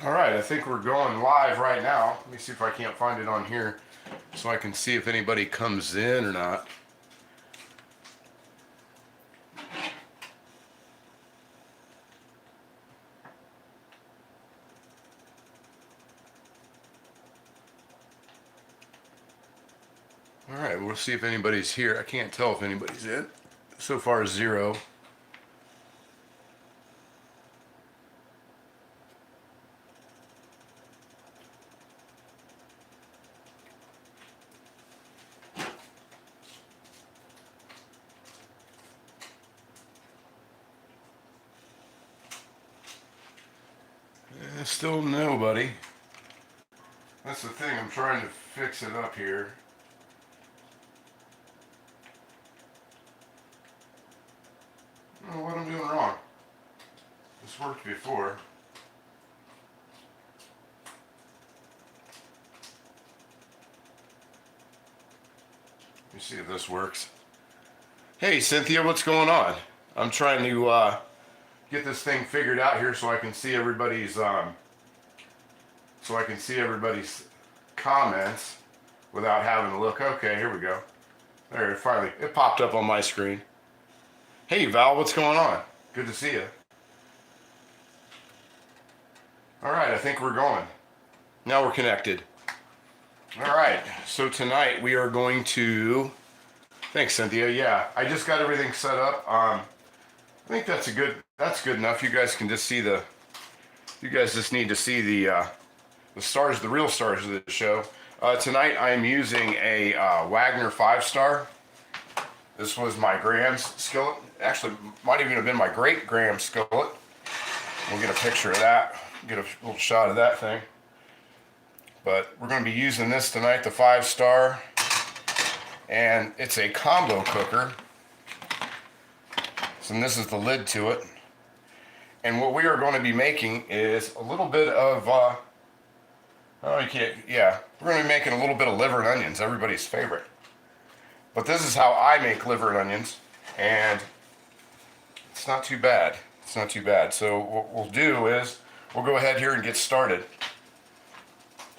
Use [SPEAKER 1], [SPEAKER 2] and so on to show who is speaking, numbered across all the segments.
[SPEAKER 1] All right, I think we're going live right now. Let me see if I can't find it on here so I can see if anybody comes in or not. All right, we'll see if anybody's here. I can't tell if anybody's in. So far, 0. Still nobody. That's the thing, I'm trying to fix it up here. I don't know what I'm doing wrong. This worked before. Let me see if this works. Hey Cynthia, what's going on? I'm trying to get this thing figured out here so I can see everybody's comments without having to look. Okay, here we go. There, it popped up on my screen. Hey Val, what's going on? Good to see you. All right, I think we're going. Now we're connected. All right, so tonight we are going to... Thanks, Cynthia. Yeah, I just got everything set up. I think that's good enough. You guys can just see you guys just need to see the stars, the real stars of the show. Tonight I am using a Wagner 5-star. This was my Graham's skillet. Actually, might even have been my great Graham skillet. We'll get a picture of that, get a little shot of that thing. But we're going to be using this tonight, the 5-star. And it's a combo cooker. So this is the lid to it. And what we are going to be making is a little bit of, we're going to be making a little bit of liver and onions, everybody's favorite. But this is how I make liver and onions, and it's not too bad. It's not too bad. So what we'll do is, we'll go ahead here and get started.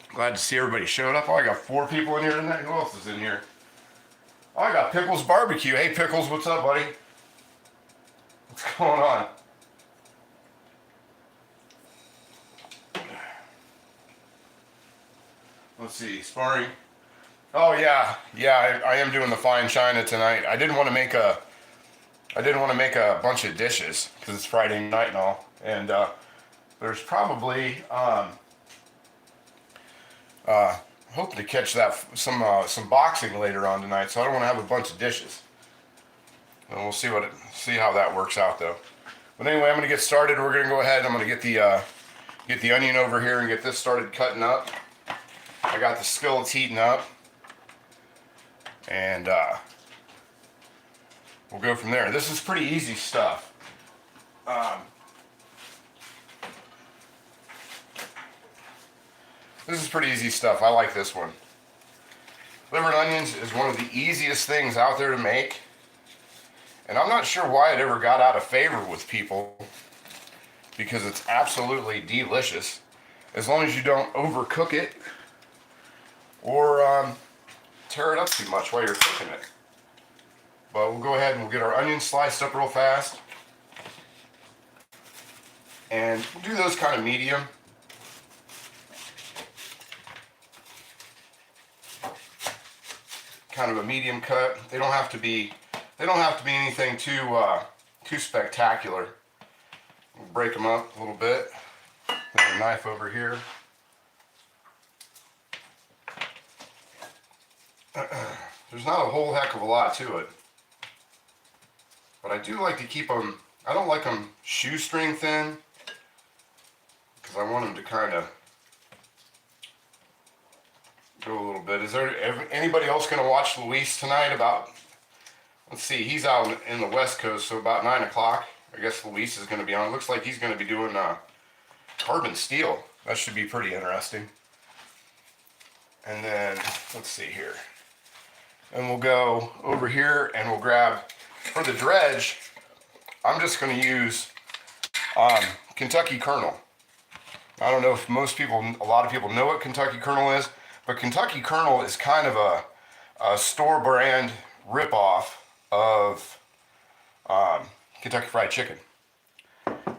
[SPEAKER 1] Glad to see everybody showed up. Oh, I got 4 people in here tonight. Who else is in here? Oh, I got Pickles Barbecue. Hey Pickles, what's up, buddy? What's going on? Let's see, sparring. Oh yeah, I am doing the fine china tonight. I didn't want to make a bunch of dishes because it's Friday night and all, and there's probably hoping to catch some boxing later on tonight, so I don't want to have a bunch of dishes. And we'll see how that works out though. But anyway, I'm going to get started. We're going to go ahead. I'm going to get the onion over here and get this started cutting up. I got the skillets heating up. And we'll go from there. This is pretty easy stuff. This is pretty easy stuff. I like this one. Liver and onions is one of the easiest things out there to make. And I'm not sure why it ever got out of favor with people, because it's absolutely delicious. As long as you don't overcook it or tear it up too much while you're cooking it. But we'll go ahead and we'll get our onions sliced up real fast. And we'll do those kind of medium. Kind of a medium cut. They don't have to be anything too spectacular. We'll break them up a little bit. There's a knife over here. There's not a whole heck of a lot to it, but I do like to keep them. I don't like them shoestring thin because I want them to kind of go a little bit. Is there anybody else going to watch Luis tonight? Let's see, he's out in the West Coast, so about 9 o'clock. I guess Luis is going to be on. Looks like he's going to be doing carbon steel. That should be pretty interesting. And then let's see here. And we'll go over here and we'll grab, for the dredge, I'm just going to use Kentucky Colonel. I don't know if a lot of people know what Kentucky Colonel is, but Kentucky Colonel is kind of a store brand ripoff of Kentucky Fried Chicken.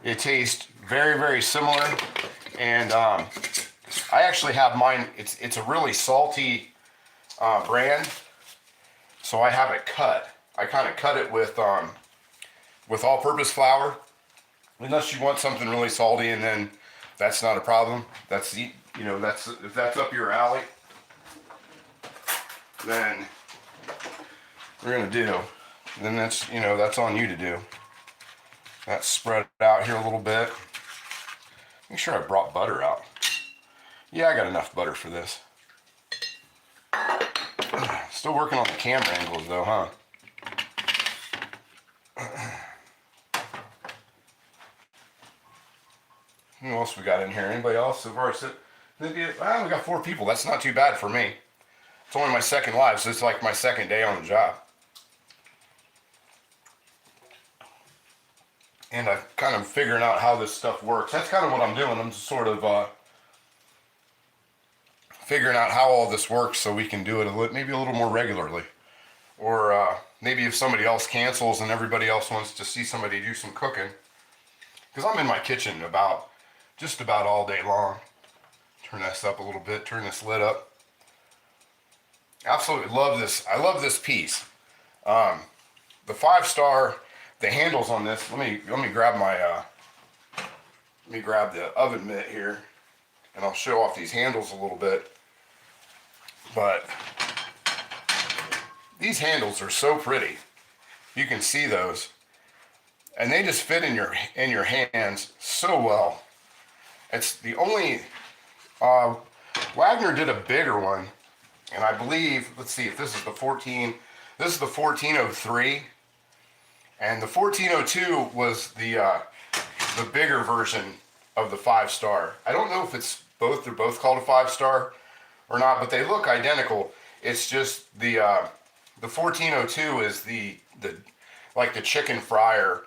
[SPEAKER 1] It tastes very, very similar, and I actually have mine. It's a really salty brand, so I have it cut. I kind of cut it with all-purpose flour, unless you want something really salty, and then that's not a problem. That's if that's up your alley, then we're gonna do. Then that's on you to do. That's spread out here a little bit. Make sure I brought butter out. Yeah, I got enough butter for this. Still working on the camera angles though, huh? Who else we got in here? Anybody else so far? We got 4 people. That's not too bad for me. It's only my second live, so it's like my second day on the job. And I'm kind of figuring out how this stuff works. That's kind of what I'm doing. I'm just sort of figuring out how all this works so we can do it maybe a little more regularly. Or maybe if somebody else cancels and everybody else wants to see somebody do some cooking. Because I'm in my kitchen just about all day long. Turn this up a little bit, turn this lid up. Absolutely love this. I love this piece. The 5-star, the handles on this. Let me grab the oven mitt here, and I'll show off these handles a little bit. But these handles are so pretty. You can see those, and they just fit in your hands so well. It's the only Wagner did a bigger one, and I believe, let's see if this is the 14. This is the 1403, and the 1402 was the bigger version of the 5-star. I don't know if it's both. They're both called a 5-star or not, but they look identical. It's just the 1402 is the like the chicken fryer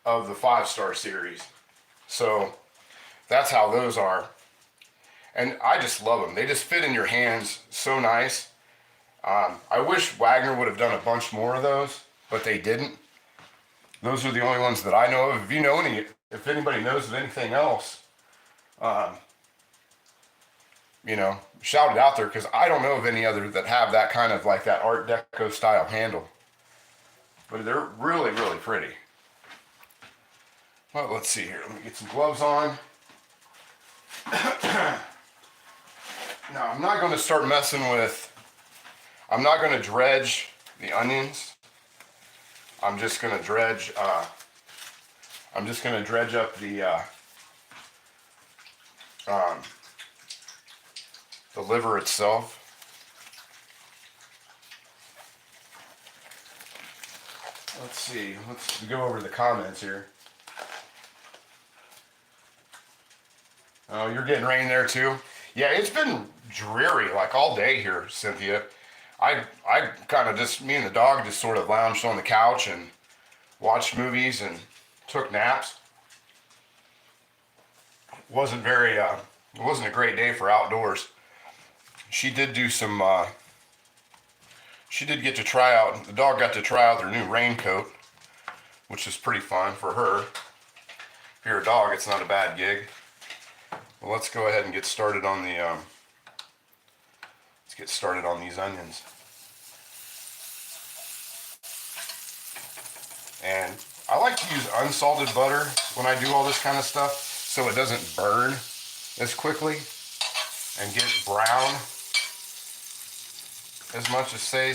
[SPEAKER 1] of the 5-star series. So that's how those are. And I just love them. They just fit in your hands so nice. I wish Wagner would have done a bunch more of those, but they didn't. Those are the only ones that I know of. If anybody knows of anything else, shout it out there, because I don't know of any other that have that kind of like that Art Deco style handle. But they're really, really pretty. Well, let's see here. Let me get some gloves on. Now, I'm not going to start messing with, I'm not going to dredge the onions. I'm just going to dredge up the liver itself. Let's see. Let's go over the comments here. Oh, you're getting rain there too? Yeah, it's been dreary like all day here, Cynthia. I kind of just, me and the dog just sort of lounged on the couch and watched movies and took naps. It wasn't a great day for outdoors. She did do some, she did get to try out, the dog got to try out their new raincoat, which is pretty fun for her. If you're a dog, it's not a bad gig. Well, let's go ahead and get started on these onions. And I like to use unsalted butter when I do all this kind of stuff, so it doesn't burn as quickly and get brown as much as say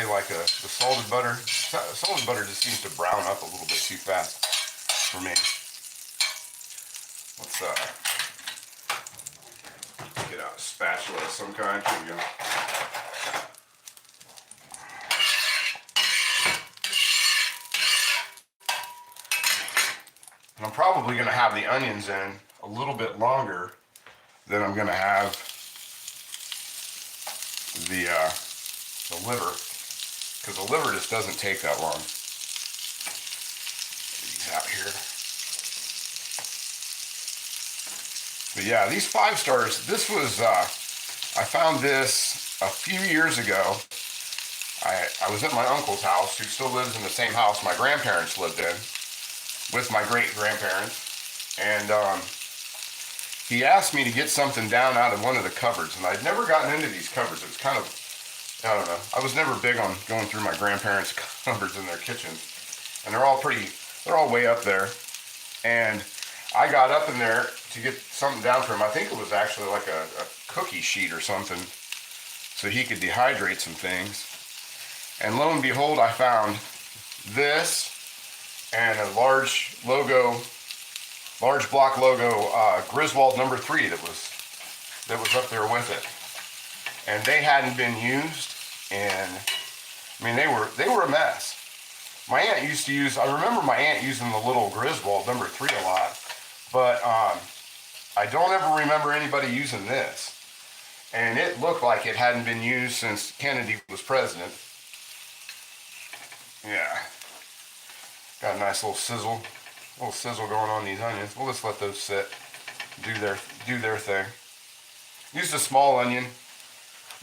[SPEAKER 1] like the salted butter. Salted butter just seems to brown up a little bit too fast for me. Let's get out a spatula of some kind. Here we go. And I'm probably going to have the onions in a little bit longer than I'm going to have the liver, because the liver just doesn't take that long. Get these out here. But yeah, these 5 stars, this was, I found this a few years ago. I was at my uncle's house, who still lives in the same house my grandparents lived in, with my great-grandparents. And he asked me to get something down out of one of the cupboards, and I'd never gotten into these cupboards. It was kind of, I don't know, I was never big on going through my grandparents' cupboards in their kitchen. And they're all way up there. And I got up in there to get something down for him. I think it was actually like a cookie sheet or something, so he could dehydrate some things. And lo and behold, I found this and a large block logo Griswold number 3 that was up there with it. And they hadn't been used, and I mean they were a mess. My aunt used to use, I remember my aunt using the little Griswold number 3 a lot, but I don't ever remember anybody using this. And it looked like it hadn't been used since Kennedy was president. Yeah. Got a nice little sizzle going on these onions. We'll just let those sit, do their thing. Used a small onion,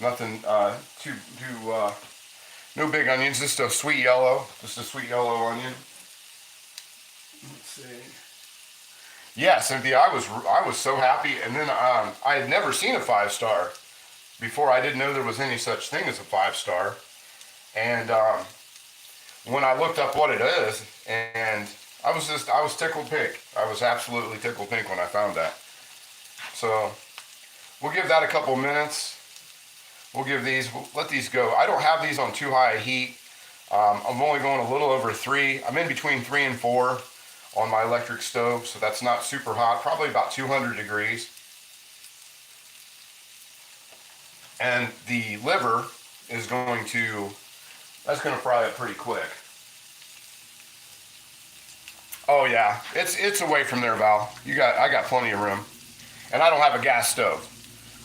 [SPEAKER 1] nothing no big onions, just a sweet yellow onion. Let's see. Yeah, Cynthia, I was so happy, and then I had never seen a 5 star before. I didn't know there was any such thing as a 5 star, and when I looked up what it is, and I was tickled pink. I was absolutely tickled pink when I found that. So we'll give that a couple minutes. We'll let these go. I don't have these on too high a heat. I'm only going a little over 3. I'm in between 3 and 4 on my electric stove, so that's not super hot, probably about 200 degrees. And the liver is that's going to fry up pretty quick. Oh yeah, it's away from there, Val. I got plenty of room. And I don't have a gas stove,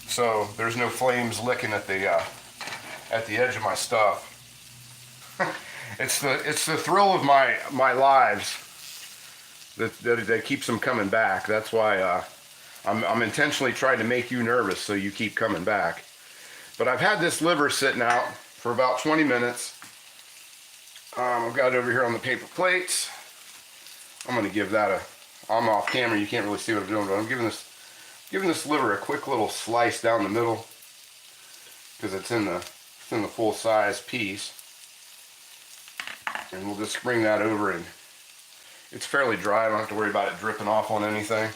[SPEAKER 1] so there's no flames licking at the edge of my stuff. It's the thrill of my lives that keeps them coming back. That's why I'm intentionally trying to make you nervous so you keep coming back. But I've had this liver sitting out for about 20 minutes. I've got it over here on the paper plates. I'm going to give that I'm off camera, you can't really see what I'm doing, but I'm giving this liver a quick little slice down the middle because it's in the full size piece. And we'll just bring that over, and it's fairly dry. I don't have to worry about it dripping off on anything.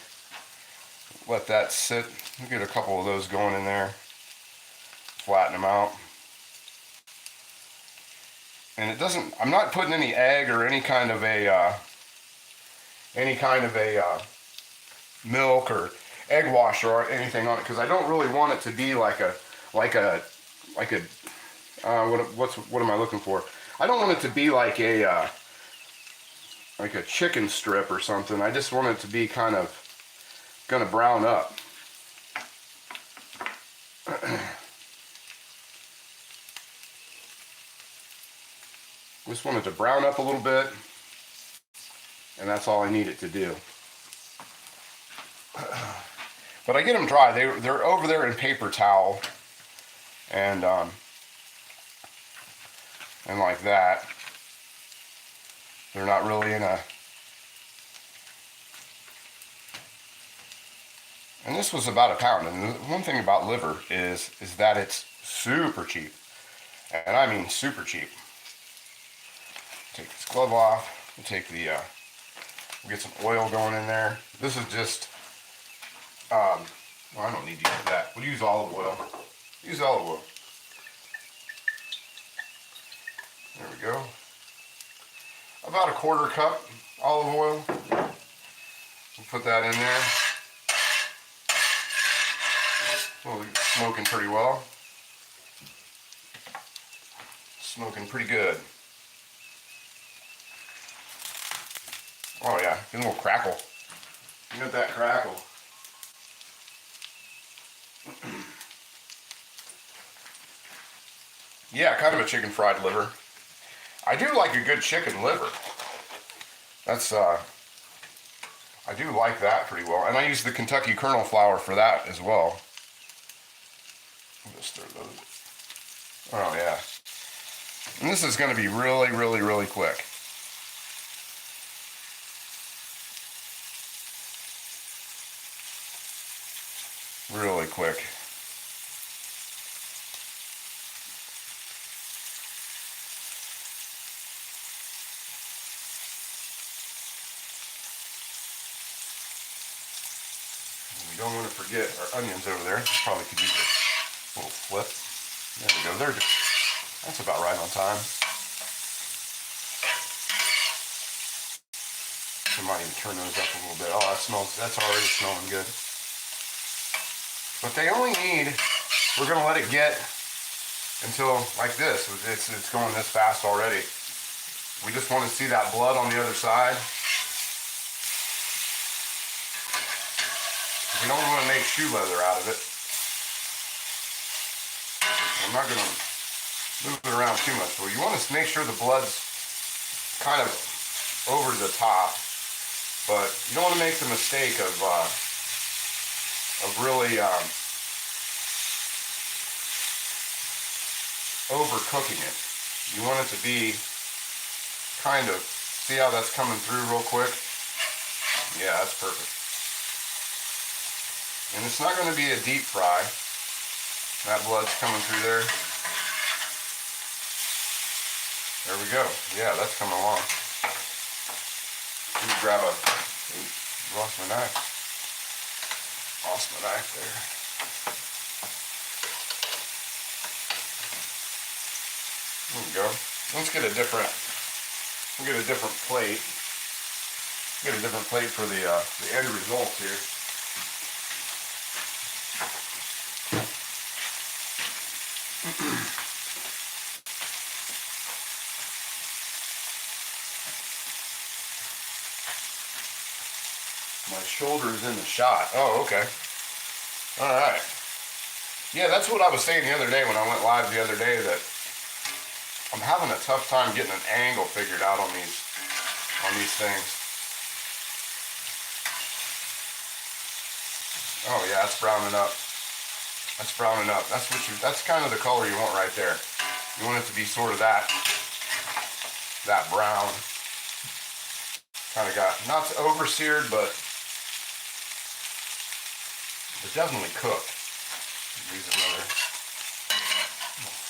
[SPEAKER 1] Let that sit. We'll get a couple of those going in there. Flatten them out. And I'm not putting any egg or any kind of a milk or egg wash or anything on it, because I don't really want it to be what am I looking for? I don't want it to be like a chicken strip or something. I just want it to be kind of gonna brown up. Just want it to brown up a little bit, and that's all I need it to do. But I get them dry. They're over there in paper towel, and like that. They're not really in a. And this was about £1. And the one thing about liver is that it's super cheap, and I mean super cheap. Take this glove off. We'll take we'll get some oil going in there. This is just. Well, I don't need to use that. We'll use olive oil. Use olive oil. There we go. About a 1/4 cup olive oil. We'll put that in there. Well, it's smoking pretty well. Smoking pretty good. Oh yeah, get a little crackle. You got that crackle. Yeah, kind of a chicken fried liver. I do like a good chicken liver. That's I do like that pretty well. And I use the Kentucky kernel flour for that as well. Just throw those. Oh yeah. And this is going to be really, really, really quick. Really quick. We don't want to forget our onions over there. Probably could use a little flip. There we go. That's about right on time. I might even turn those up a little bit. Oh, that's already smelling good. But they only need, we're going to let it get until like this. It's going this fast already. We just want to see that blood on the other side. We don't want to make shoe leather out of it. I'm not going to move it around too much, but you want to make sure the blood's kind of over the top, but you don't want to make the mistake of really overcooking it. You want it to be kind of, see how that's coming through real quick? Yeah, that's perfect. And it's not going to be a deep fry. That blood's coming through there. There we go. Yeah, that's coming along. Let me grab a, lost my knife. Lost my knife there. There we go. Let's get a different plate. Get a different plate for the end result here. My shoulder is in the shot. Oh, okay. All right. Yeah, that's what I was saying the other day when I went live the other day, that I'm having a tough time getting an angle figured out on these things. Oh yeah, it's browning up. That's browning up. That's kind of the color you want right there. You want it to be sort of that brown. Kind of got, not over seared, but it's definitely cooked. Use another,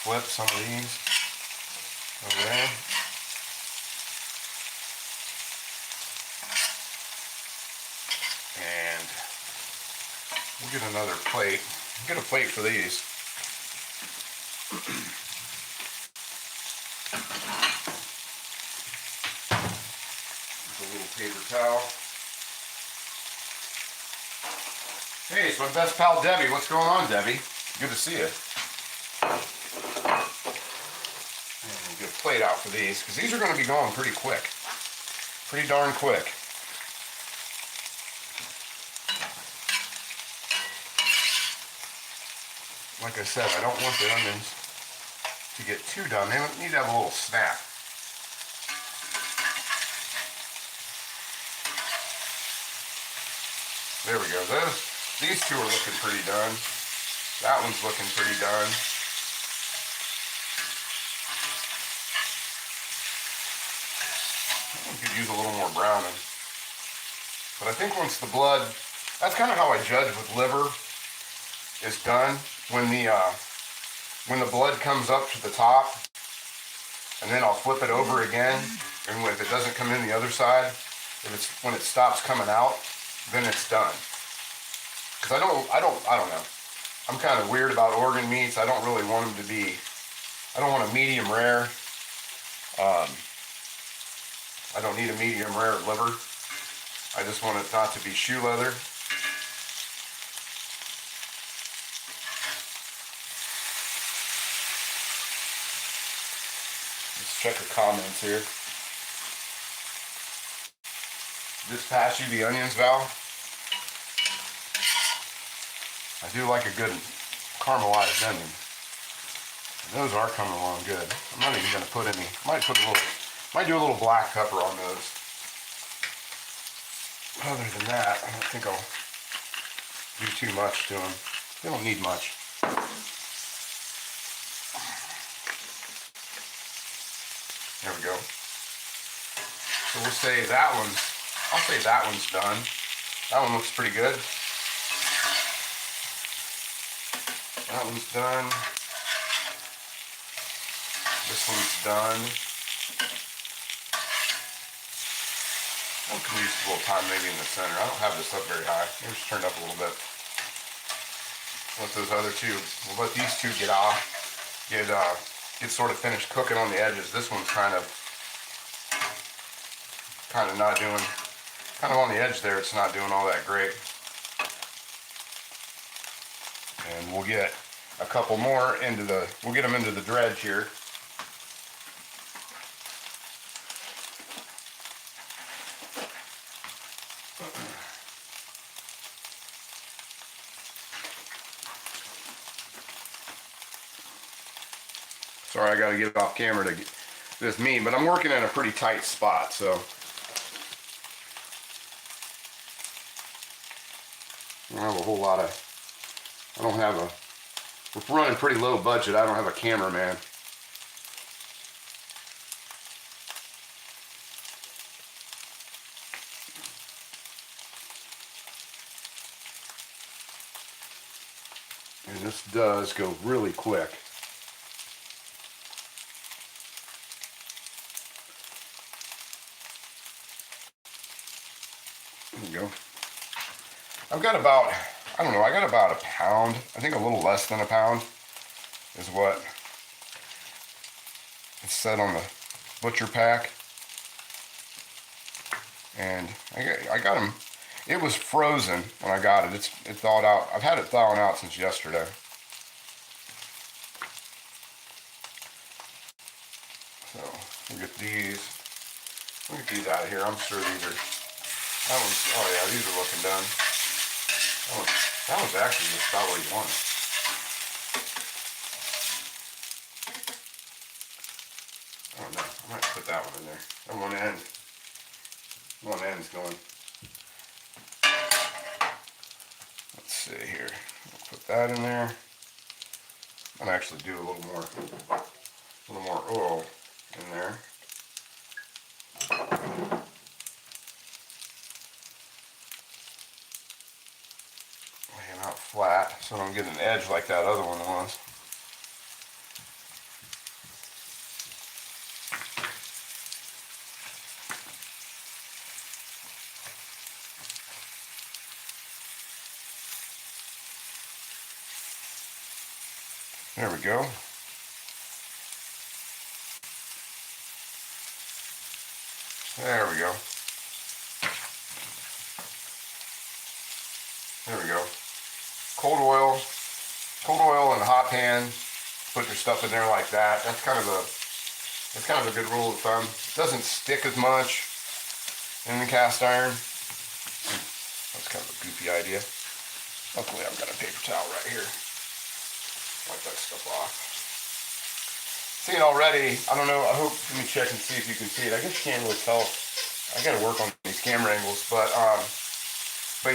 [SPEAKER 1] flip some of these over there. And we'll get another plate. Get a plate for these. A little paper towel. Hey, it's my best pal Debbie. What's going on, Debbie? Good to see you. And get a plate out for these, because these are going to be going pretty quick. Pretty darn quick. Like I said, I don't want the onions to get too done. They need to have a little snap. There we go. These two are looking pretty done. That one's looking pretty done. We could use a little more browning. But I think once the blood, that's kind of how I judge with liver, is done. When the blood comes up to the top, and then I'll flip it over again, and if it doesn't come in the other side, when it stops coming out, then it's done. Because I don't know. I'm kind of weird about organ meats. I don't really want them to be, I don't want a medium rare. I don't need a medium rare liver. I just want it not to be shoe leather. Let's check the comments here. This pass you the onions, Val? I do like a good caramelized onion. And those are coming along good. I'm not even going to put any, might do a little black pepper on those. other than that, I don't think I'll do too much to them. They don't need much. There we go. So we'll say that one's, I'll say that one's done. That one looks pretty good. That one's done. This one's done. I can use a little time maybe in the center. I don't have this up very high. Maybe just turned up a little bit. Let those other two, we'll let these two get off. Get sort of finished cooking on the edges. This one's kind of not doing, kind of on the edge there, it's not doing all that great. And we'll get a couple more into the, we'll get them into the dredge here. Sorry, I got to get it off camera to get this mean, but I'm working in a pretty tight spot, so I don't have a whole lot of, I don't have a, we're running pretty low budget. I don't have a cameraman. And this does go really quick. There we go. I've got about, I don't know, I got about a pound. I think a little less than a pound is what it said on the butcher pack. And I got them. It was frozen when I got it. It thawed out. I've had it thawing out since yesterday. So we'll get these. We'll get these out of here. I'm sure these are. That one's. Oh yeah, these are looking done. That one's actually just about what you want. Oh no, I might put that one in there. That one end's going. Let's see here. I'll put that in there. I'll actually do a little more oil in there. Lay them out flat so I don't get an edge like that other one was. There we go. There we go. There we go. Cold oil in a hot pan. Put your stuff in there like that. That's kind of a good rule of thumb. It doesn't stick as much in the cast iron. That's kind of a goofy idea. Luckily, I've got a paper towel right here. Wipe that stuff off. Seeing already, I don't know, I hope, let me check and see if you can see it. I guess you can't really tell. I gotta work on these camera angles, but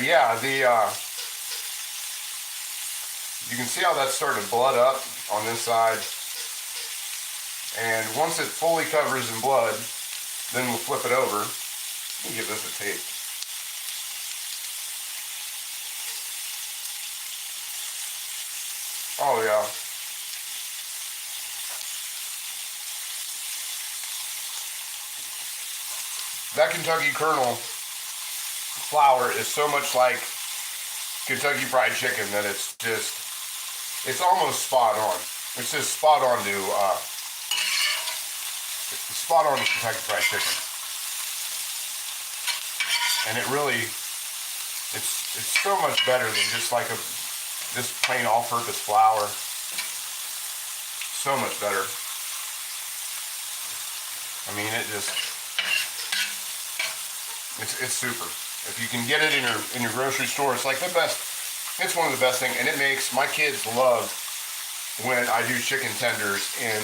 [SPEAKER 1] yeah, you can see how that's starting to blood up on this side. And once it fully covers in blood, then we'll flip it over. Let me give this a taste. Oh yeah. That Kentucky Colonel flour is so much like Kentucky Fried Chicken that it's almost spot on. It's just spot on to Kentucky Fried Chicken. And it really, it's so much better than just like this plain all-purpose flour. So much better. I mean, it's super. If you can get it in your grocery store, it's like the best. It's one of the best things, and it makes my kids love when I do chicken tenders in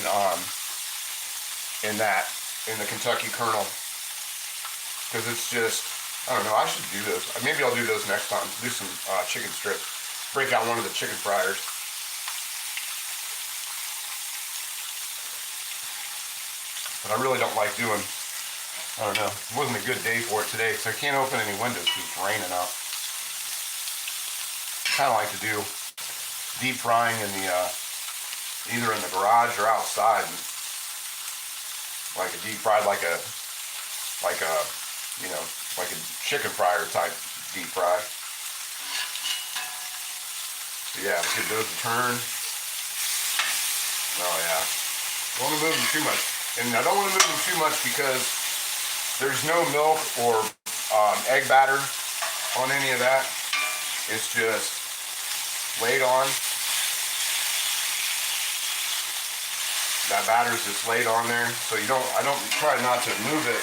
[SPEAKER 1] the Kentucky Colonel, because it's just I don't know. I should do those. Maybe I'll do those next time. Do some chicken strips. Break out one of the chicken fryers. But I really don't like doing, I don't know. It wasn't a good day for it today because I can't open any windows because it's raining out. I kind of like to do deep frying in the, either in the garage or outside. Like a deep fried, like a, you know, like a chicken fryer type deep fry. So yeah, let's give those a turn. Oh yeah. Don't want to move them too much. And I don't want to move them too much because there's no milk or egg batter on any of that. It's just laid on. That batter's just laid on there. So I don't try not to move it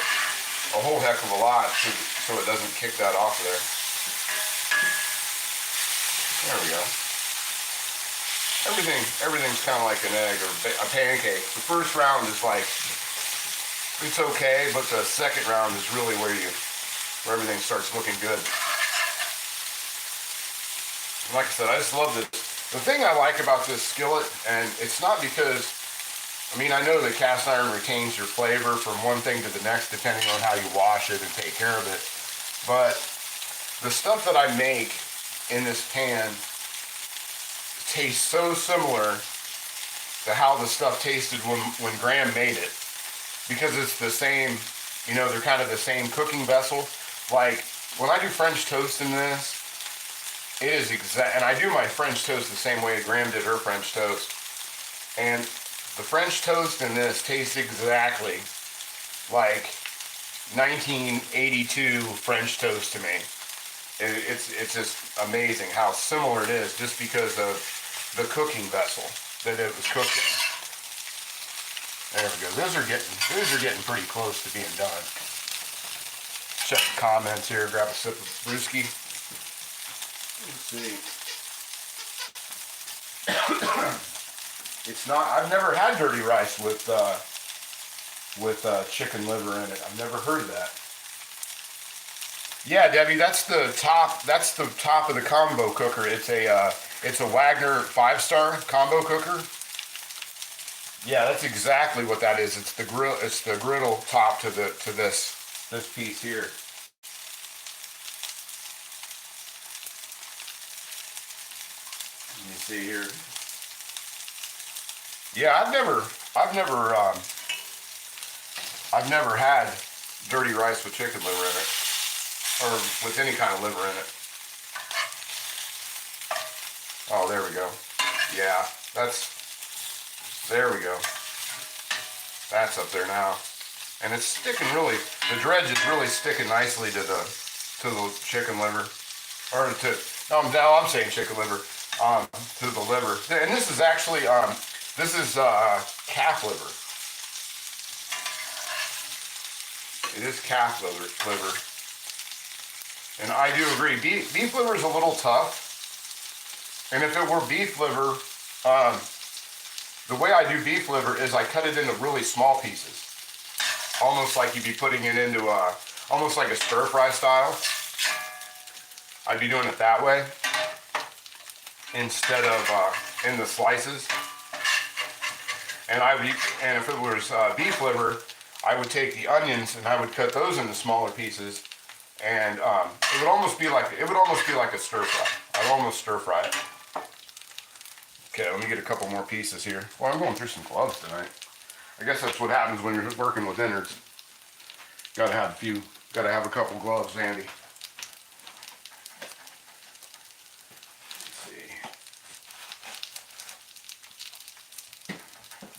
[SPEAKER 1] a whole heck of a lot so it doesn't kick that off of there. There we go. Everything's kind of like an egg or a pancake. The first round is like, it's okay, but the second round is really where everything starts looking good. And like I said, I just love this. The thing I like about this skillet, and it's not because, I mean, I know that cast iron retains your flavor from one thing to the next depending on how you wash it and take care of it. But the stuff that I make in this pan tastes so similar to how the stuff tasted when Graham made it, because it's the same, you know, they're kind of the same cooking vessel. Like when I do French toast in this, it is exact, and I do my French toast the same way Graham did her French toast, and the French toast in this tastes exactly like 1982 French toast to me. It's just amazing how similar it is just because of the cooking vessel that it was cooked in. There we go. Those are getting pretty close to being done. Check the comments here. Grab a sip of brewski. Let's see. It's not. I've never had dirty rice with chicken liver in it. I've never heard of that. Yeah, Debbie, that's the top. That's the top of the combo cooker. It's a Wagner 5-star combo cooker. Yeah, that's exactly what that is. It's the grill. It's the griddle top to this piece here. You see here. Yeah, I've never had dirty rice with chicken liver in it. Or with any kind of liver in it. Oh, there we go. Yeah, there we go. That's up there now. And it's sticking really, the dredge is really sticking nicely to the chicken liver. Or no, I'm saying chicken liver. To the liver. And this is actually, this is calf liver. It is calf liver. And I do agree, beef liver is a little tough. And if it were beef liver, the way I do beef liver is I cut it into really small pieces. Almost like you'd be putting it into almost like a stir fry style. I'd be doing it that way instead of in the slices. And if it was beef liver, I would take the onions and I would cut those into smaller pieces. And it would almost be like a stir fry. I'd almost stir fry it. Okay, let me get a couple more pieces here. Well, I'm going through some gloves tonight. I guess that's what happens when you're working with innards. Gotta have a couple gloves handy. Let's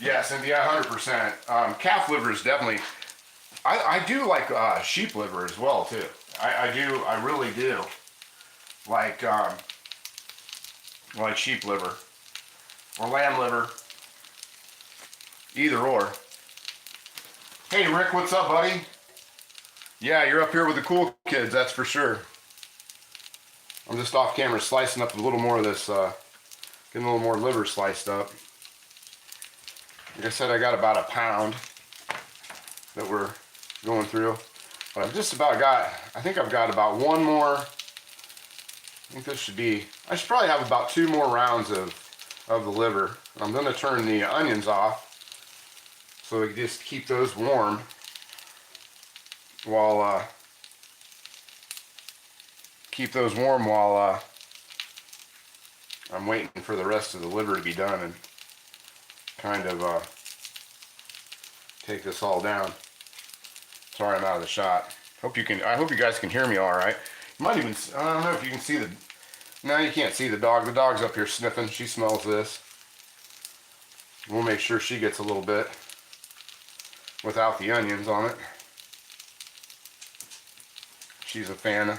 [SPEAKER 1] see. Yeah, Cynthia, 100%. Calf liver is definitely. I do like sheep liver as well too. I really do like sheep liver or lamb liver, either or. Hey Rick, what's up, buddy? Yeah, you're up here with the cool kids, that's for sure. I'm just off camera slicing up a little more of this, getting a little more liver sliced up. Like I said, I got about a pound that we're going through. But I've just about got, I think I've got about one more. I think this should be, I should probably have about 2 more rounds of the liver. I'm going to turn the onions off so we can just keep those warm while I'm waiting for the rest of the liver to be done and kind of take this all down. Sorry I'm out of the shot. I hope you guys can hear me all right. You might even, I don't know if you can see the, no, you can't see the dog. The dog's up here sniffing. She smells this. We'll make sure she gets a little bit without the onions on it. She's a fan.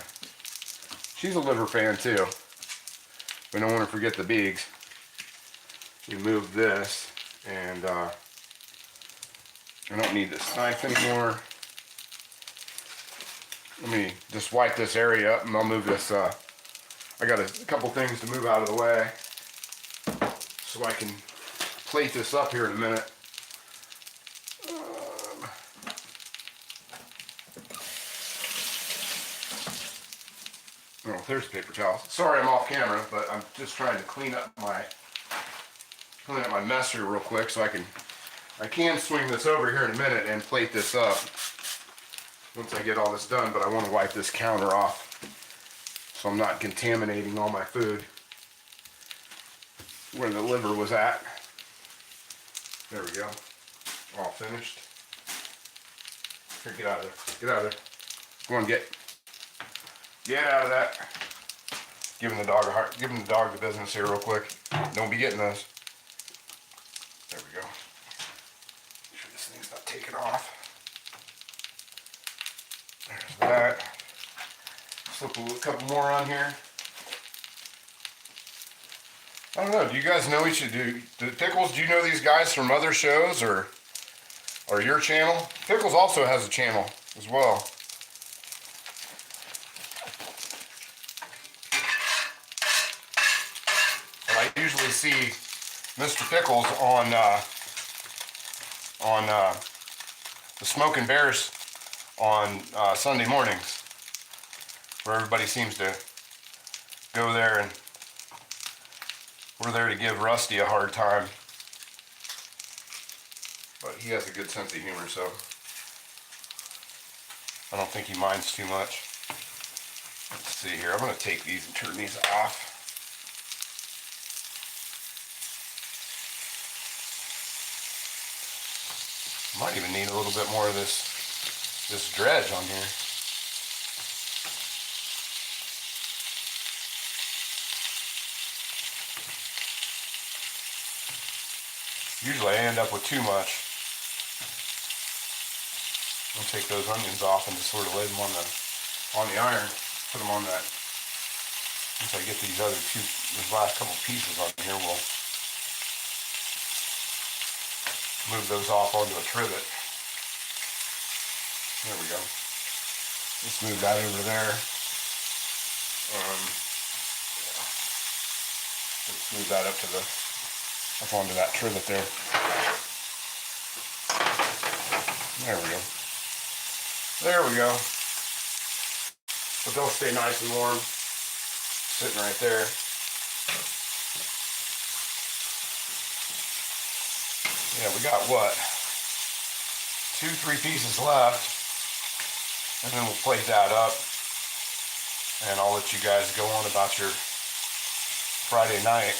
[SPEAKER 1] She's a liver fan too. We don't want to forget the beaks. We move this, and I don't need this knife anymore. Let me just wipe this area up, and I'll move this. I got a couple things to move out of the way, so I can plate this up here in a minute. Oh, there's paper towels. Sorry I'm off camera, but I'm just trying to clean up my mess here real quick, so I can swing this over here in a minute and plate this up once I get all this done. But I want to wipe this counter off so I'm not contaminating all my food where the liver was at. There we go. All finished. Here, get out of there. Get out of there. Go on, get out of that. Giving the dog the business here real quick. Don't be getting those. There we go. Make sure this thing's not taken off. There's that. Slip a couple more on here. I don't know. Do you guys know each of you? Pickles, do you know these guys from other shows or your channel? Pickles also has a channel as well. But I usually see Mr. Pickles on the Smoking Bears on Sunday mornings, where everybody seems to go there, and we're there to give Rusty a hard time. But he has a good sense of humor, so I don't think he minds too much. Let's see here. I'm going to take these and turn these off. Might even need a little bit more of this dredge on here. Usually I end up with too much. I'll take those onions off and just sort of lay them on the iron. Put them on that. Once I get these last couple pieces on here, we'll move those off onto a trivet. There we go. Let's move that over there. Let's move that up onto that trivet there. There we go. There we go. But they'll stay nice and warm, sitting right there. Yeah, we got what? 2-3 pieces left, and then we'll plate that up, and I'll let you guys go on about your Friday night.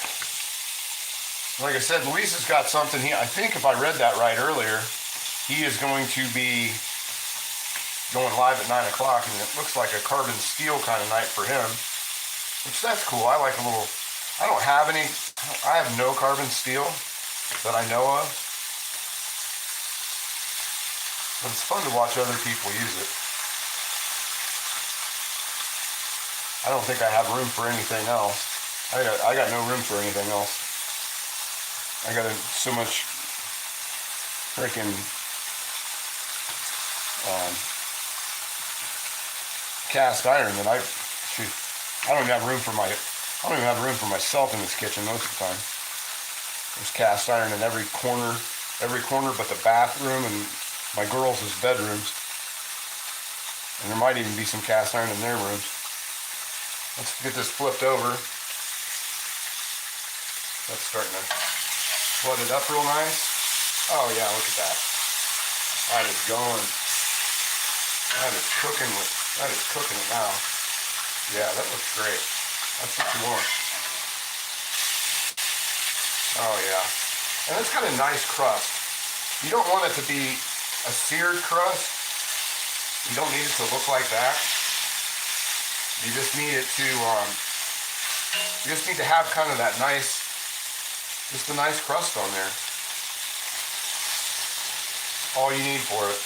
[SPEAKER 1] Like I said, Luis has got something. I think if I read that right earlier, he is going to be going live at 9 o'clock, and it looks like a carbon steel kind of night for him, which that's cool. I like a little, I have no carbon steel that I know of, but it's fun to watch other people use it. I don't think I have room for anything else. I got no room for anything else. I got so much freaking cast iron that I don't even have room for myself in this kitchen most of the time. There's cast iron in every corner but the bathroom and my girls' bedrooms. And there might even be some cast iron in their rooms. Let's get this flipped over. That's starting to flood it up real nice. Oh yeah, look at that. That is going. That is cooking it now. Yeah, that looks great. That's what you want. Oh yeah. And it's got a nice crust. You don't want it to be a seared crust. You don't need it to look like that. You just need it to, you just need to have kind of that nice, just a nice crust on there. All you need for it.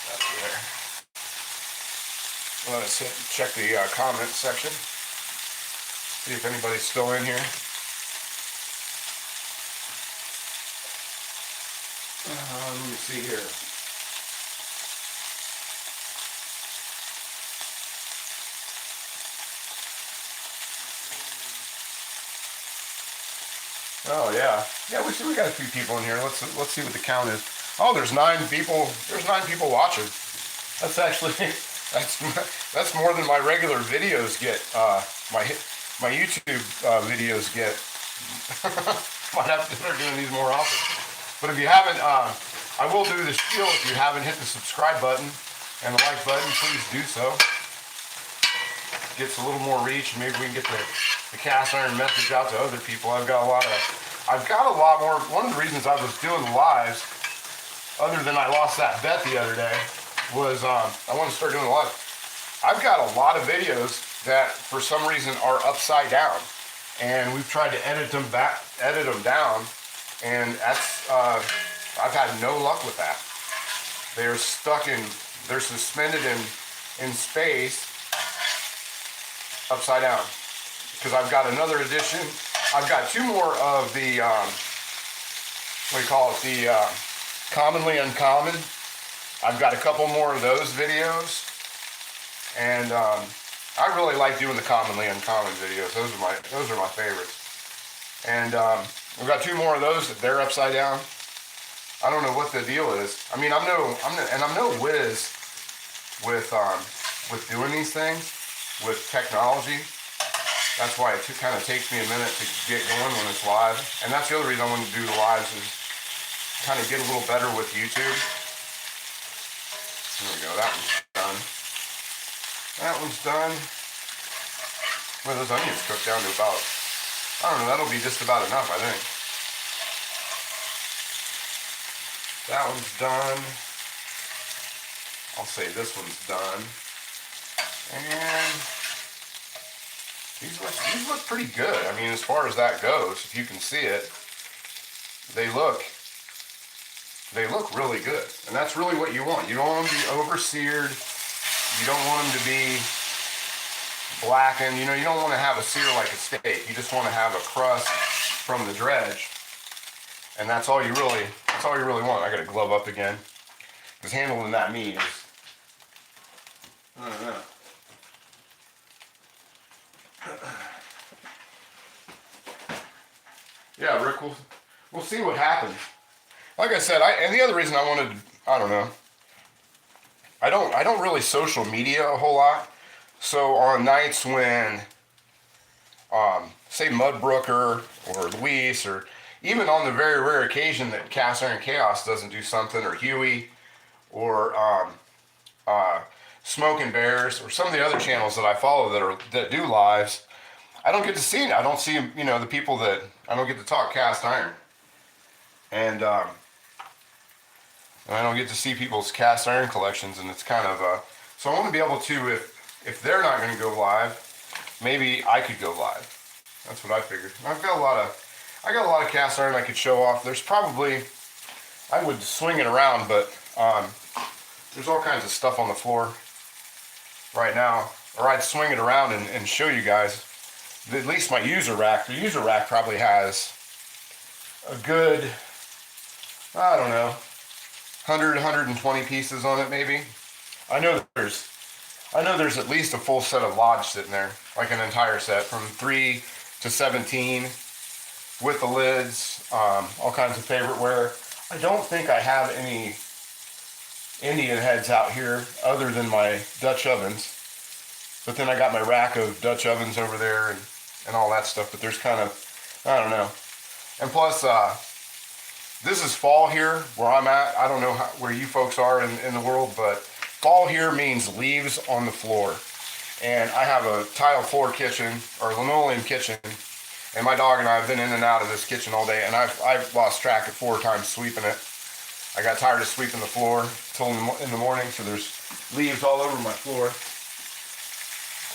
[SPEAKER 1] That's there. Let us check the comment section. See if anybody's still in here. Let me see here. Oh yeah, we got a few people in here. Let's see what the count is. Oh, there's 9 people. There's 9 people watching. That's actually that's more than my regular videos get. My YouTube videos get. Might have to start doing these more often. But if you haven't, I will do the spiel. If you haven't hit the subscribe button and the like button, please do so. Gets a little more reach. Maybe we can get the cast iron message out to other people. I've got a lot more. One of the reasons I was doing the lives, other than I lost that bet the other day, was I want to start doing the live. I've got a lot of videos that for some reason are upside down, and we've tried to edit them down, and that's I've had no luck with that. They're suspended in space upside down. Because I've got another edition. I've got 2 more of the what do you call it, the commonly uncommon. I've got a couple more of those videos, and I really like doing the commonly uncommon videos. Those are my favorites. And we've got 2 more of those. They're upside down. I don't know what the deal is. I mean, I'm no whiz with doing these things with technology. That's why it kind of takes me a minute to get going when it's live. And that's the other reason I want to do the lives, is kind of get a little better with YouTube. There we go, that one's done. That one's done. Well, those onions cooked down to about, I don't know, that'll be just about enough, I think. That one's done. I'll say this one's done. And these look pretty good. I mean, as far as that goes, if you can see it, they look really good. And that's really what you want. You don't want them to be over-seared. You don't want them to be blackened. You know, you don't want to have a sear like a steak. You just want to have a crust from the dredge. And that's all you really want. I got to glove up again, because handling that meat is, I don't know. Yeah, Rick, we'll see what happens. Like I said, and the other reason I wanted, I don't know, I don't really social media a whole lot. So on nights when, say Mudbrooker or Luis, or even on the very rare occasion that Cast Iron Chaos doesn't do something, or Huey, or Smoking Bears, or some of the other channels that I follow that do lives, I don't get to see it. I don't see, you know, the people that, I don't get to talk cast iron. And I don't get to see people's cast iron collections, and it's kind of, so I want to be able to, if they're not going to go live, maybe I could go live. That's what I figured. I got a lot of cast iron I could show off. There's probably, I would swing it around, but there's all kinds of stuff on the floor right now. Or I'd swing it around and show you guys. At least my user rack. The user rack probably has a good, I don't know, 100, 120 pieces on it maybe. I know there's at least a full set of Lodge sitting there, like an entire set from 3 to 17 with the lids, all kinds of favorite wear. I don't think I have any Indian heads out here other than my Dutch ovens. But then I got my rack of Dutch ovens over there and all that stuff. But there's kind of, I don't know. And plus, this is fall here where I'm at. I don't know where you folks are in the world, but fall here means leaves on the floor. And I have a tile floor kitchen, or linoleum kitchen, and my dog and I have been in and out of this kitchen all day, and I've lost track of 4 times sweeping it. I got tired of sweeping the floor till in the morning, so there's leaves all over my floor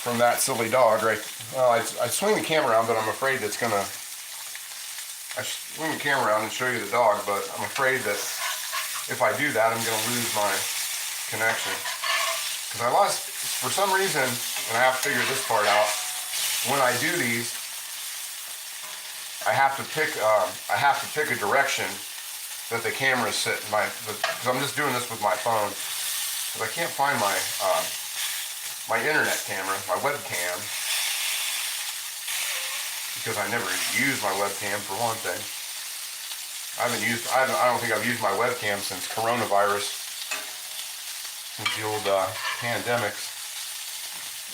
[SPEAKER 1] from that silly dog, right? Well, I swing the camera around, but I'm afraid it's gonna, I swing the camera around and show you the dog, but I'm afraid that if I do that, I'm gonna lose my connection. Because I lost, for some reason, and I have to figure this part out, when I do these, I have to pick a direction that the camera's set in because I'm just doing this with my phone. Because I can't find my my internet camera, my webcam, because I never use my webcam for one thing. I don't think I've used my webcam since coronavirus, since the old pandemics.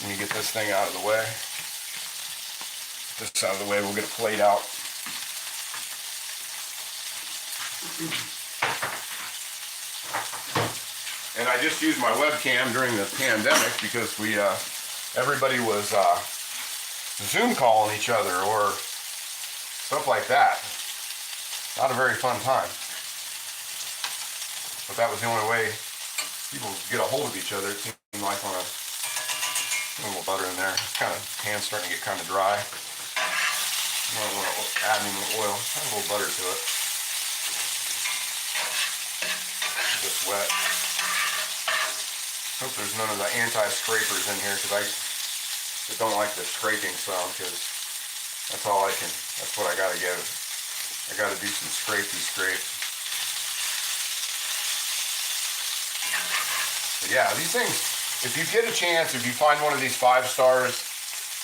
[SPEAKER 1] Let me get this thing out of the way. Get this out of the way, we'll get a plate out. And I just used my webcam during the pandemic because everybody was Zoom calling each other or stuff like that. Not a very fun time. But that was the only way people get a hold of each other. It seemed like on a little butter in there. It's kind of, hand's starting to get kind of dry. I don't want to add any more oil. Add a little butter to it. Just wet. Hope there's none of the anti-scrapers in here because I don't like the scraping sound because that's all that's what I gotta give. I gotta do some scrapey scrape. But yeah, these things, if you get a chance, if you find one of these 5 stars,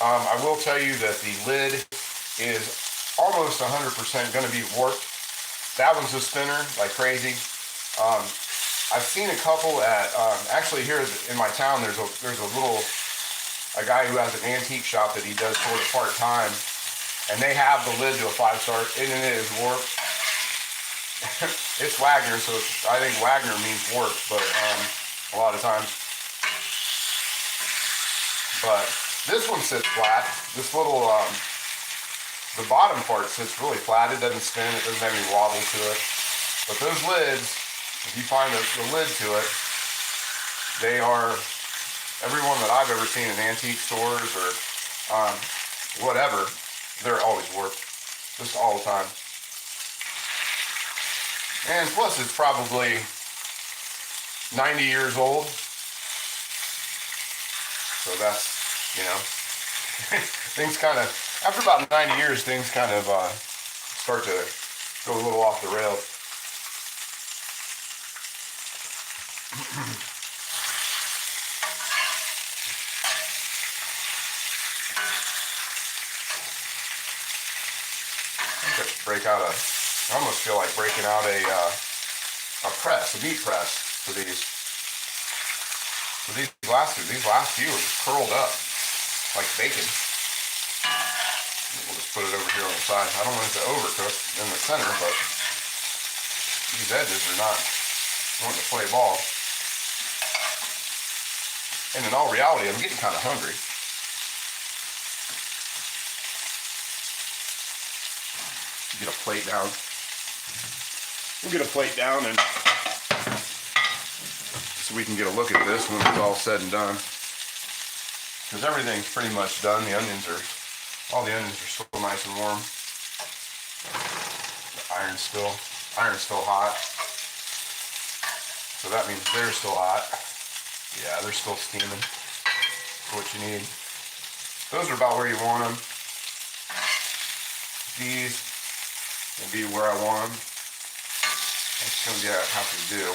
[SPEAKER 1] I will tell you that the lid is almost 100% gonna be warped. That one's a spinner like crazy. I've seen a couple at, actually here in my town, there's a guy who has an antique shop that he does sort of part-time, and they have the lid to a 5-star, and it is warped. It's Wagner, so I think Wagner means warped, but a lot of times. But this one sits flat. This little, the bottom part sits really flat. It doesn't spin, it doesn't have any wobble to it. But those lids, if you find the lid to it, they are, every one that I've ever seen in antique stores or whatever, they're always warped, just all the time. And plus it's probably 90 years old, so that's, you know, things kind of, after about 90 years, things kind of start to go a little off the rails. Break out I almost feel like breaking out a meat press for these. So these last few are curled up like bacon. We'll just put it over here on the side. I don't want it to overcook in the center, but these edges are not wanting to play ball. And in all reality, I'm getting kind of hungry. Get a plate down. We'll get a plate down and so we can get a look at this when it's all said and done. Because everything's pretty much done. All the onions are still nice and warm. The iron's still hot. So that means they're still hot. Yeah, they're still steaming. That's what you need. Those are about where you want them. These will be where I want them. That's going to be what I have to do.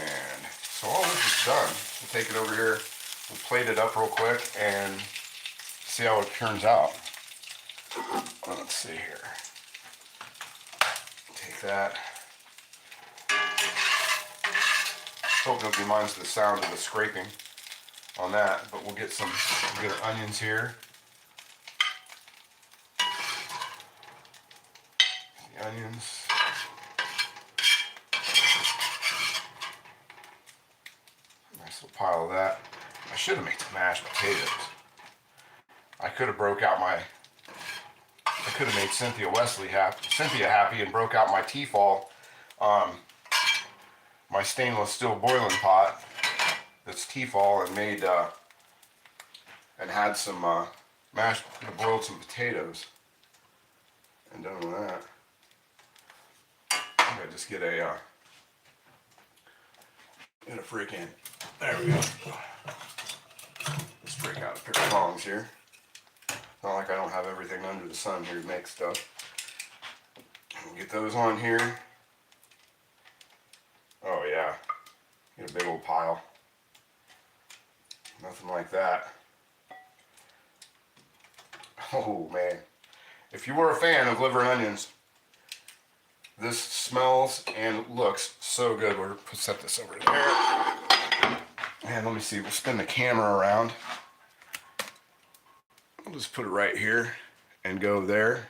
[SPEAKER 1] And so all this is done. We'll take it over here, we'll plate it up real quick and see how it turns out. Let's see here. Take that. Hope nobody minds the sound of the scraping on that, but we'll get our onions here. The onions. Nice little pile of that. I should have made some mashed potatoes. I could have made Cynthia happy and broke out my Tefal, my stainless steel boiling pot that's Tefal, and made and had some boiled some potatoes and done with that. I'm gonna just get a freaking, there we go. Let's break out a pair of tongs here. Not like I don't have everything under the sun here to make stuff. We'll get those on here. Oh yeah, get a big old pile. Nothing like that. Oh man, if you were a fan of liver and onions, this smells and looks so good. We'll set this over there. And let me see, we'll spin the camera around. We'll just put it right here and go there.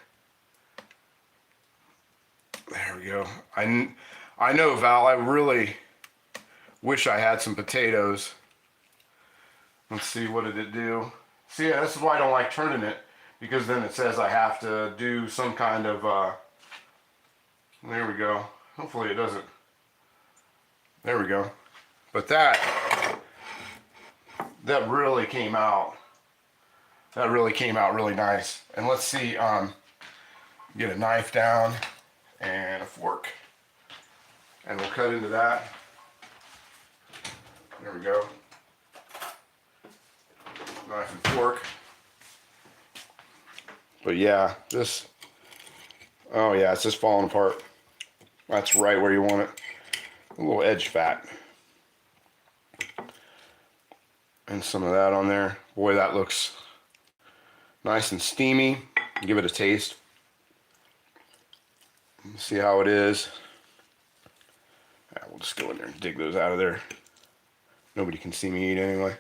[SPEAKER 1] There we go. I know, Val, I really wish I had some potatoes. Let's see, what did it do? See, yeah, this is why I don't like turning it, because then it says I have to do some kind of, there we go. Hopefully it doesn't. There we go. But that really came out. That really came out really nice. And let's see, get a knife down and a fork. And we'll cut into that. There we go. Knife and fork. But yeah, oh yeah, it's just falling apart. That's right where you want it. A little edge fat. And some of that on there. Boy, that looks nice and steamy. Give it a taste. See how it is. We'll just go in there and dig those out of there. Nobody can see me eat anyway.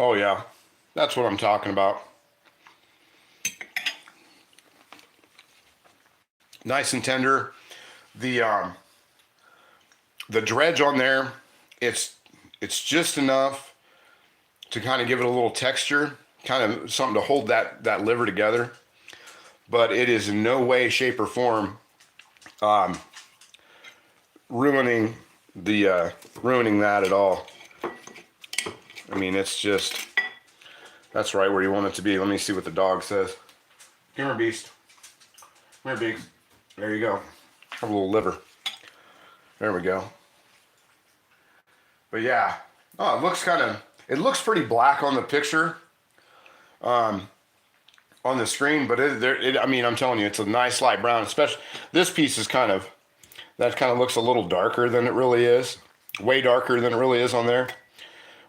[SPEAKER 1] Oh yeah, that's what I'm talking about. Nice and tender. The dredge on there, it's just enough to kind of give it a little texture, kind of something to hold that liver together. But it is in no way, shape, or form ruining that at all. I mean, it's just, that's right where you want it to be. Let me see what the dog says. Come here, beast. Come here, Beast. There you go. Have a little liver. There we go. But yeah, oh, it looks pretty black on the picture, on the screen, but I mean, I'm telling you, it's a nice light brown. Especially this piece is that looks a little darker than it really is, way darker than it really is on there.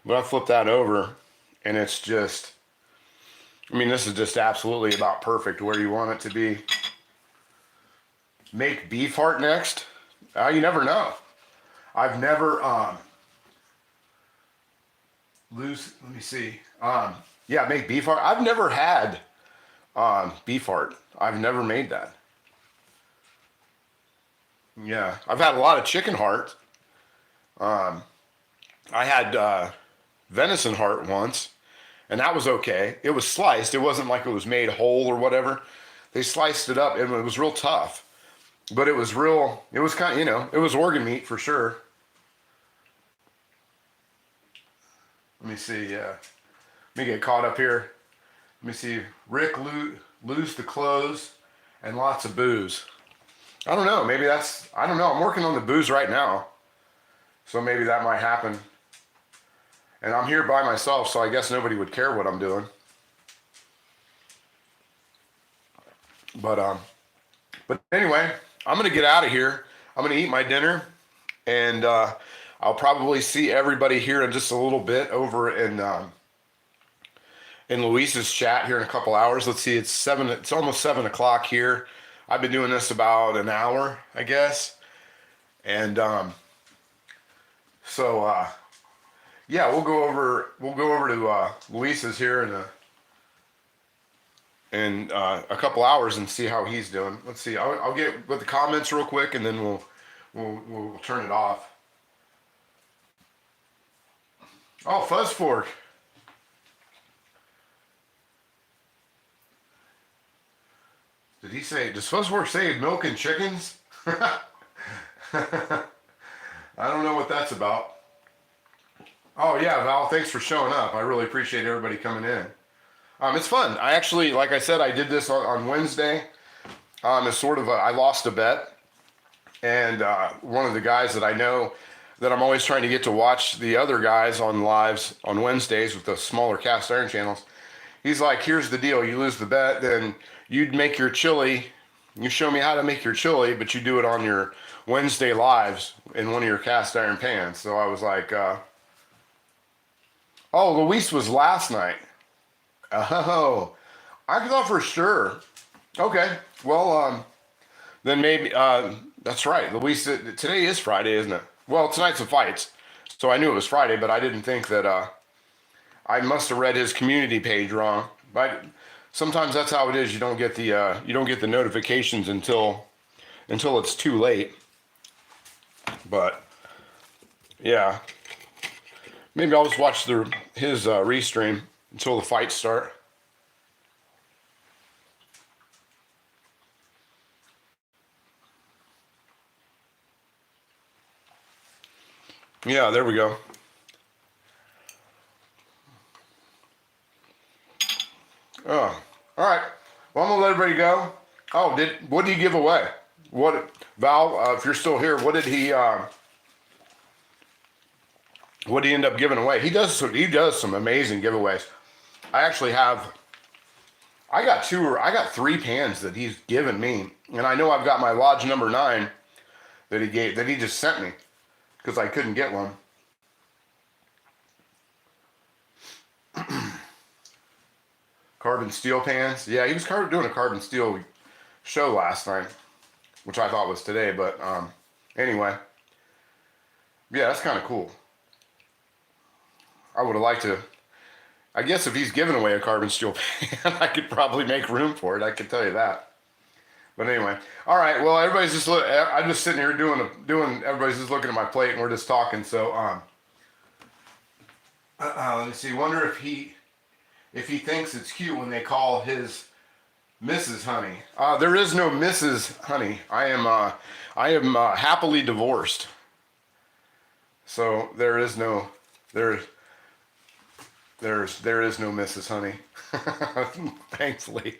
[SPEAKER 1] But I flip that over, and it's just, I mean, this is just absolutely about perfect where you want it to be. Make beef heart next? You never know. I've never let me see. Yeah, make beef heart. I've never had beef heart. I've never made that. Yeah, I've had a lot of chicken heart. I had venison heart once, and that was okay. It was sliced. It wasn't like it was made whole or whatever. They sliced it up, and it was real tough. But it was kind of, it was organ meat for sure. Let me see, let me get caught up here. Let me see, Rick lose the clothes and lots of booze. I don't know, maybe I don't know, I'm working on the booze right now. So maybe that might happen. And I'm here by myself, so I guess nobody would care what I'm doing. But anyway, I'm going to get out of here. I'm going to eat my dinner, and I'll probably see everybody here in just a little bit over in Luis's chat here in a couple hours. Let's see, it's almost 7 o'clock here. I've been doing this about an hour, I guess. And yeah, we'll go over to Luis's here in a couple hours and see how he's doing. Let's see. I'll get with the comments real quick, and then we'll turn it off. Oh, Fuzz Fork. Did he say? Does Fuzz Fork say milk and chickens? I don't know what that's about. Oh yeah, Val. Thanks for showing up. I really appreciate everybody coming in. It's fun. I actually, like I said, I did this on Wednesday. It's sort of I lost a bet, and one of the guys that I know that I'm always trying to get to watch the other guys on lives on Wednesdays with the smaller cast iron channels. He's like, here's the deal. You lose the bet, then you'd make your chili. You show me how to make your chili, but you do it on your Wednesday lives in one of your cast iron pans. So I was like, oh, Luis was last night. Oh, I thought for sure. Okay, well, then maybe, that's right. Luis, today is Friday, isn't it? Well, tonight's the fights, so I knew it was Friday, but I didn't think that, I must have read his community page wrong. But sometimes that's how it is. You don't get the notifications until it's too late. But yeah, maybe I'll just watch his restream until the fights start. Yeah, there we go. Oh, all right. Well, I'm gonna let everybody go. Oh, what did he give away? What, Val? If you're still here, what did he end up giving away? He does some amazing giveaways. I got 3 pans that he's given me, and I know I've got my Lodge number 9 that he just sent me because I couldn't get one. Carbon steel pans. Yeah, he was doing a carbon steel show last night, which I thought was today, but anyway. Yeah, that's kind of cool. I would have liked to, I guess if he's giving away a carbon steel pan, I could probably make room for it, I can tell you that. But anyway, all right, well, everybody's just, I'm just sitting here everybody's just looking at my plate and we're just talking, so, let me see, wonder if he thinks it's cute when they call his Mrs. Honey. There is no Mrs. Honey. I am happily divorced. So there is no Mrs. Honey. Thankfully,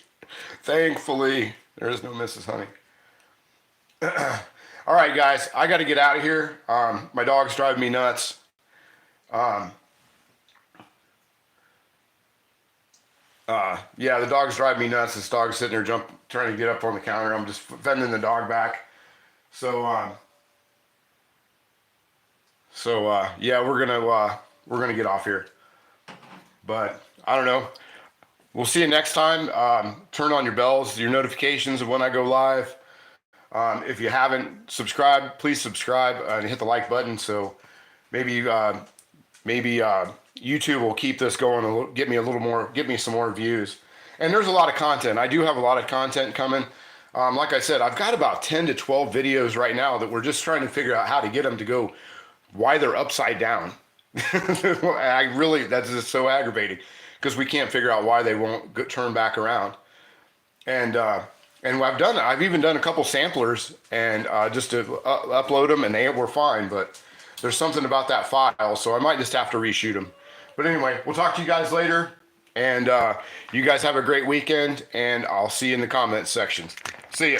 [SPEAKER 1] there is no Mrs. Honey. All right, guys, I got to get out of here. My dog's driving me nuts. Yeah, the dog's driving me nuts. This dog's sitting there trying to get up on the counter. I'm just fending the dog back. So, yeah, we're gonna get off here. But I don't know. We'll see you next time. Turn on your bells, your notifications of when I go live. If you haven't subscribed, please subscribe and hit the like button. So maybe YouTube will keep this going, get me some more views. And there's a lot of content. I do have a lot of content coming. Like I said, I've got about 10 to 12 videos right now that we're just trying to figure out how to get them to go, why they're upside down. That's just so aggravating because we can't figure out why they won't turn back around. And I've even done a couple samplers and just to upload them, and they were fine, but there's something about that file, so I might just have to reshoot them. But anyway, we'll talk to you guys later, and you guys have a great weekend, and I'll see you in the comments section. See ya.